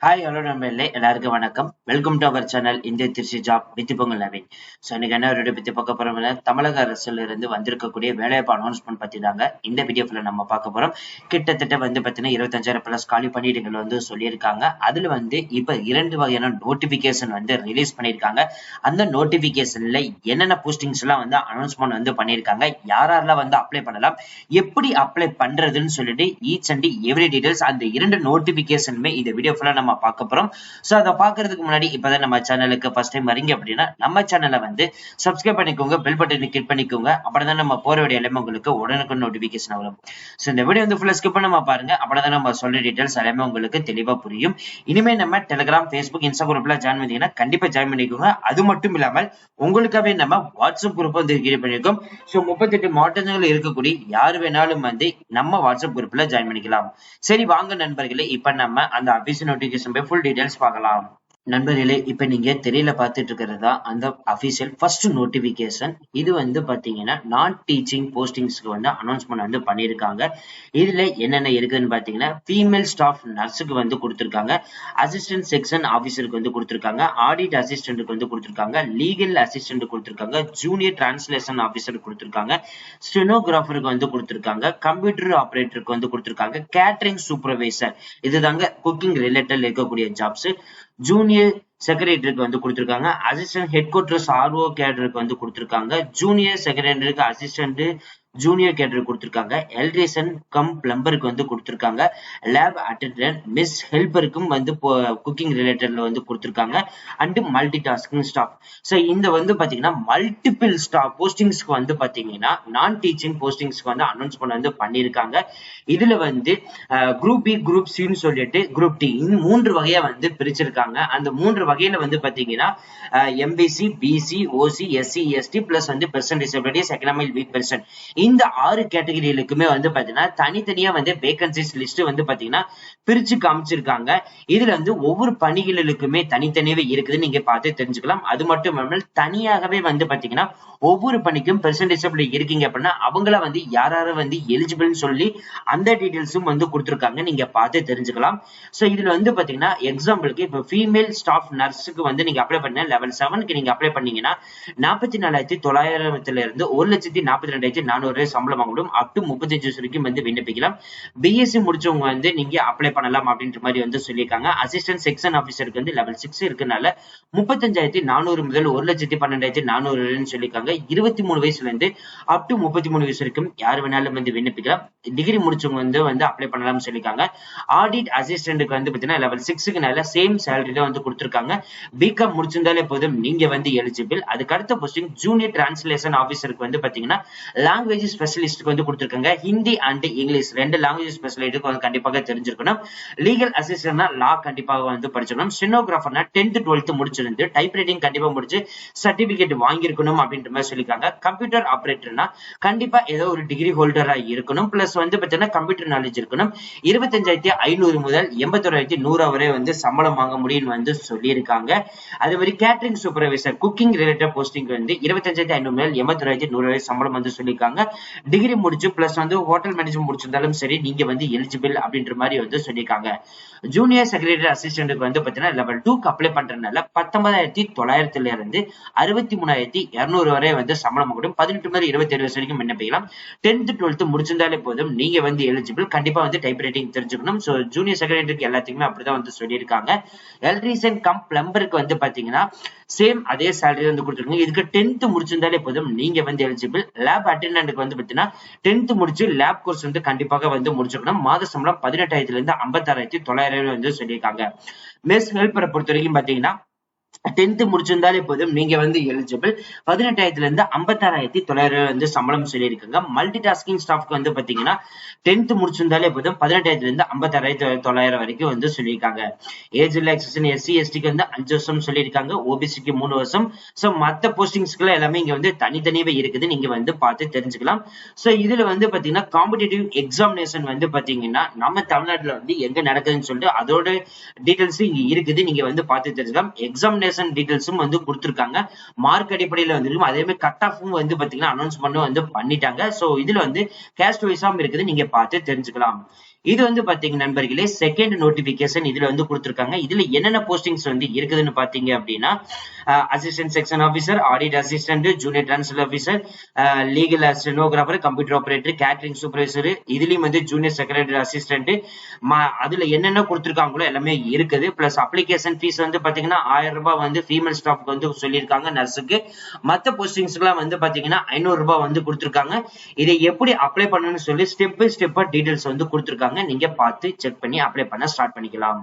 Hi hello நண்பர்களே, எல்லாருக்கும் வணக்கம். வெல்கம் டு அவர் சேனல் இந்திய Trichy job with Pongal Naveen. So இன்னைக்கு என்ன வீடியோ பத்தி பார்க்க போறோம், தமிழக அரசுல இருந்து வந்திருக்கக்கூடிய வேலைவாய்ப்பு அனௌன்ஸ்மெண்ட் பத்தி தாங்க இந்த வீடியோல நம்ம பார்க்க போறோம். கிட்டத்தட்ட பார்த்தீங்கன்னா 25,000 பிளஸ் காலி பணியிடங்கள் சொல்லியிருக்காங்க. அதுல இப்ப 2 வகையான நோட்டிபிகேஷன் ரிலீஸ் பண்ணியிருக்காங்க. அந்த நோட்டிபிகேஷன்ல என்னென்ன போஸ்டிங்ஸ் எல்லாம் அனௌன்ஸ்மெண்ட் பண்ணியிருக்காங்க, யாரெல்லாம் அப்ளை பண்ணலாம், எப்படி அப்ளை பண்றதுன்னு சொல்லிட்டு ஈச் அண்ட் எவ்ரி டீடைல்ஸ் அந்த 2 நோட்டிபிகேஷனுமே இந்த வீடியோ ஃபுல்லா நம்ம பார்க்க போறோம். சோ அத பாக்குறதுக்கு முன்னாடி இப்பதான் நம்ம சேனலுக்கு ஃபர்ஸ்ட் டைம் வரீங்க அப்படின்னா நம்ம சேனலை சப்ஸ்கிரைப் பண்ணிக்கோங்க, பெல் பட்டனை கிளிக் பண்ணிக்கோங்க. அப்பதான் நம்ம போற வீடியோ எல்லாமே உங்களுக்கு உடனுக்குடன் நோட்டிபிகேஷன் வரும். சோ இந்த வீடியோ ஃபுல்லா ஸ்கிப் பண்ணாம பாருங்க, அப்பதான் நம்ம சொல்ற டீடைல்ஸ் எல்லாமே உங்களுக்கு தெளிவா புரியும். இனிமே நம்ம டெலிகிராம், ஃபேஸ்புக், இன்ஸ்டா குரூப்ல ஜாயின் பண்ணீங்கன்னா கண்டிப்பா ஜாயின் பண்ணிக்கோங்க. அது மட்டும் இல்லாமல் உங்களுக்காகவே நம்ம வாட்ஸ்அப் குரூப் கிரியேட் பண்ணிருக்கோம். சோ 38 மாவட்டங்கள் இருக்கக்கூடிய யார் வேணாலும் நம்ம வாட்ஸ்அப் குரூப்ல ஜாயின் பண்ணிக்கலாம். சரி வாங்க நண்பர்களே, இப்ப நம்ம அந்த அபிஷியல் நோட்டிபிகேஷன் ஃபுல் டீடைல்ஸ் பார்க்கலாம். நண்பர்களே, இப்ப நீங்க தெரியல பார்த்துட்டு இருக்கிறதா அந்த அபிஷியல் ஃபர்ஸ்ட் நோட்டிபிகேஷன். இது பாத்தீங்கன்னா நான் டீச்சிங் போஸ்டிங்ஸ்க்கு அனௌன்ஸ்மெண்ட் பண்ணிருக்காங்க. இதுல என்னென்ன இருக்குன்னு பாத்தீங்கன்னா ஃபீமேல் ஸ்டாஃப் நர்ஸுக்கு கொடுத்திருக்காங்க, அசிஸ்டன்ட் செக்ஷன் ஆபீசருக்கு கொடுத்திருக்காங்க, ஆடிட் அசிஸ்டன்ட்க்கு கொடுத்திருக்காங்க, லீகல் அசிஸ்டன்ட் கொடுத்திருக்காங்க, ஜூனியர் டிரான்ஸ்லேஷன் ஆபீசருக்கு கொடுத்திருக்காங்க, ஸ்டெனோகிராஃபருக்கு கொடுத்திருக்காங்க, கம்ப்யூட்டர் ஆபரேட்டருக்கு கொடுத்திருக்காங்க, கேட்டரிங் சூப்பர்வைசர் இதுதாங்க குக்கிங் ரிலேட்டட் இருக்கக்கூடிய ஜாப்ஸ், ஜூனியர் செக்ரட்டரிக்கு கொடுத்திருக்காங்க, அசிஸ்டன்ட் ஹெட் குவார்டர்ஸ் ஆர்ஓ கேடருக்கு கொடுத்திருக்காங்க, ஜூனியர் செக்ரட்டரிக்கு அசிஸ்டன்ட் ஜூனியர் கேடர் கொடுத்திருக்காங்க, எலக்ட்ரீஷியன் கம் பிளம்பருக்கு கொடுத்திருக்காங்க, லேப் அட்டெண்டன்ட் மிஸ் ஹெல்பருக்கும் குக்கிங் ரிலேட்டட்ல கொடுத்திருக்காங்க, and multi tasking staff. So இந்த பாத்தீங்கன்னா மல்டிபிள் ஸ்டாஃப் போஸ்டிங்ஸ்க்கு பாத்தீங்கன்னா நான் டீச்சிங் போஸ்டிங்ஸ்க்கு அனௌன்ஸ்மெண்ட் பண்ணிருக்காங்க. இதுல குரூப் பி, குரூப் சின்னு சொல்லிட்டு குரூப் டி 3 வகையா பிரிச்சிருக்காங்க. அந்த 3 வகையில பாத்தீங்கன்னா MBC, BC, OC, SC, ST plus percent disabilities, economic weak person, இந்த 6 கேட்டகரிகளுக்குமே பாத்தீங்கன்னா தனித்தனியா வேகன்சிஸ் லிஸ்ட் பாத்தீங்கன்னா பிரிச்சு காமிச்சிருக்காங்க. இதுல ஒவ்வொரு பணிகளுக்குமே தனித்தனியாவே இருக்குது, நீங்க பார்த்து தெரிஞ்சுக்கலாம். அது மட்டும் இல்லாமல் தனியாகவே பாத்தீங்கன்னா ஒவ்வொரு பணிக்கும் பெர்சன்ட் டிசபிலிட்டி இருக்கீங்க அப்படின்னா அவங்கள யாராரு எலிஜிபிள்னு சொல்லி அந்த டீடைல்ஸும் கொடுத்திருக்காங்க, நீங்க பார்த்து தெரிஞ்சுக்கலாம். சோ இதுல பாத்தீங்கன்னா எக்ஸாம்பிளுக்கு இப்ப ஃபீமேல் ஸ்டாஃப் நர்ஸுக்கு நீங்க அப்ளை பண்ண லெவல் 7க்கு நீங்க அப்ளை பண்ணீங்கன்னா 44,900 இருந்து 1,42,400 சம்பளம் வாங்க முடியும். அப் டு 35 வயசு வரைக்கும் விண்ணப்பிக்கலாம். பிஎஸ்சி முடிச்சவங்க நீங்க அப்ளை பண்ணலாம் அப்படின்ற மாதிரி சொல்லியிருக்காங்க. அசிஸ்டன்ட் செக்ஷன் ஆபீசருக்கு லெவல் 6 இருக்கனால 35,400 முதல் 1,12,400 சொல்லியிருக்காங்க. 23 வயசுல இருந்து அப் டு 33 வயசு வரைக்கும் யார் வேணாலும் விண்ணப்பிக்கலாம். டிகிரி முடிச்சவங்க அப்ளை பண்ணலாம்னு சொல்லியிருக்காங்க. ஆடிட் அசிஸ்டன்ட்க்கு பாத்தீங்கன்னா லெவல் 6க்குனால சேம் சேலரி தான் கொடுத்திருக்காங்க. பிகாம் முடிச்சிருந்தாலே போதும், நீங்க எலிஜிபிள். அதுக்கு அடுத்த போஸ்டிங் ஜூனியர் டிரான்ஸ்லேஷன் ஆபீசருக்கு பாத்தீங்கன்னா லாங்குவேஜ் ஸ்பெஷலிஸ்ட்க்கு கொடுத்திருக்காங்க. ஹிந்தி அண்ட் இங்கிலீஷ் 2 லாங்குவேஜ் ஸ்பெஷலிஸ்ட்க்கு கண்டிப்பாக தெரிஞ்சிருக்கணும். லீகல் அசிஸ்டன்ட்னா லா கண்டிப்பாக படிச்சிருக்கணும். ஸ்டெனோகிராஃபர்னா 10th 12th முடிச்சிருந்து டைப் ரைட்டிங் கண்டிப்பா முடிச்சு சர்டிபிகேட் வாங்கியிருக்கணும் அப்படின்ற மாதிரி சொல்லிருக்காங்க. கம்ப்யூட்டர் ஆபரேட்டர்னா கண்டிப்பா ஏதோ ஒரு டிகிரி ஹோல்டரா இருக்கணும். பிளஸ் பாத்தீங்கன்னா கம்ப்யூட்டர் நாலேஜ் இருக்கணும். 25,500 முதல் 81,100 வரை சம்பளம் வாங்க முடியும்னு சொல்லியிருக்காங்க. அதே மாதிரி catering supervisor cooking related posting 25,500 முதல் 81,100 வரை சம்பளம் சொல்லியிருக்காங்க. டிகிரி முடிச்சு பிளஸ் ஹோட்டல் மேனேஜ்மெண்ட் முடிச்சிருந்தாலும் சரி, நீங்க எலிஜிபிள் அப்படின்ற மாதிரி சொல்லியிருக்காங்க. ஜூனியர் செக்ரட்டரி அசிஸ்டன்ட்க்கு பாத்தீங்கன்னா லெவல் 2க்கு அப்ளை பண்றதுனால 19,900 இருந்து 63,200 வரை சம்பளம் முடியும். 18 முதல் 27 வயசு வரைக்கும் விண்ணப்பிக்கலாம். 10th 12th முடிச்சிருந்தாலே போதும், நீங்க எலிஜிபிள். கண்டிப்பா டைப் ரைட்டிங் தெரிஞ்சுக்கணும். சோ ஜூனியர் செக்ரட்டரிக்கு எல்லாத்துக்குமே அப்படிதான் சொல்லியிருக்காங்க. எலக்ட்ரீஷியன் கம் பிளம்பருக்கு பாத்தீங்கன்னா சேம் அதே சேலரி கொடுத்துருக்காங்க. இதுக்கு 10th முடிச்சிருந்தாலே போதும், நீங்க எலிஜிபிள். லேப் அட்டெண்டன்ட்க்கு பாத்தீங்கன்னா 10th முடிச்சு லேப் கோர்ஸ் கண்டிப்பாக முடிச்சிருக்கணும். மாத சம்பளம் 18,000 இருந்து 56,900 சொல்லியிருக்காங்க. மெஸ் ஹெல்பரை பொறுத்த வரைக்கும் பாத்தீங்கன்னா 10th முடிச்சிருந்தாலே போதும், நீங்க எலிஜிபிள். 18,000 இருந்து 56,900 சம்பளம் சொல்லியிருக்காங்க. மல்டி டாஸ்கிங் ஸ்டாஃப்க்கு பாத்தீங்கன்னா 10th முடிச்சிருந்தாலே போதும், 18,000 இருந்து 56,900 வரைக்கும் சொல்லியிருக்காங்க. ஏஜ் ரிலாக்சேஷன் எஸ்சி எஸ்டிக்கு 5 வருஷம் சொல்லியிருக்காங்க. ஓபிசிக்கு 3 வருஷம். சோ மத்த போஸ்டிங்ஸ்க்கு எல்லாமே இங்க தனித்தனியாவே இருக்குது, நீங்க பார்த்து தெரிஞ்சுக்கலாம். சோ இதுல பாத்தீங்கன்னா காம்படிட்டிவ் எக்ஸாமினேஷன் பாத்தீங்கன்னா நம்ம தமிழ்நாட்டுல எங்க நடக்குதுன்னு சொல்லிட்டு அதோட டீடைல்ஸ் இங்க இருக்குது, நீங்க பார்த்து தெரிஞ்சுக்கலாம். எக்ஸாமினேஷன் டீடைல்ஸும் கொடுத்திருக்காங்க. மார்க் அடிப்படையில இருக்கும். அதே மாதிரி கட் ஆஃபும் பாத்தீங்கன்னா அனௌன்ஸ்மெண்ட் பண்ணிட்டாங்க. சோ இதுல கேஸ்ட் வைஸாம் இருக்குது, நீங்க பார்த்து தெரிஞ்சுக்கலாம். இது வந்து பாத்தீங்க நண்பர்களே செகண்ட் நோட்டிபிகேஷன் இதுல வந்து கொடுத்திருக்காங்க. இதுல என்னென்ன போஸ்டிங்ஸ் வந்து இருக்குதுன்னு பாத்தீங்க அப்படின்னா assistant section officer, audit assistant, junior transfer officer, legal stenographer, computer operator, catering supervisor, இதுலயும் வந்து ஜூனியர் செக்ரட்டரி அசிஸ்டன்ட், அதுல என்னென்ன கொடுத்திருக்காங்களோ எல்லாமே இருக்குது. பிளஸ் அப்ளிகேஷன் ஃபீஸ் வந்து பாத்தீங்கன்னா 1000 ரூபாய் வந்து ஃபீமேல் ஸ்டாஃப்க்கு வந்து சொல்லியிருக்காங்க நர்ஸுக்கு. மத்த போஸ்டிங்ஸ் எல்லாம் வந்து பாத்தீங்கன்னா 500 ரூபாய் வந்து கொடுத்திருக்காங்க. இதை எப்படி அப்ளை பண்ணணும்னு சொல்லி ஸ்டெப் பை ஸ்டெப்பா டீடைல்ஸ் வந்து கொடுத்திருக்காங்க. நீங்க பார்த்து செக் பண்ணி அப்ளை பண்ண ஸ்டார்ட் பண்ணிக்கலாம்.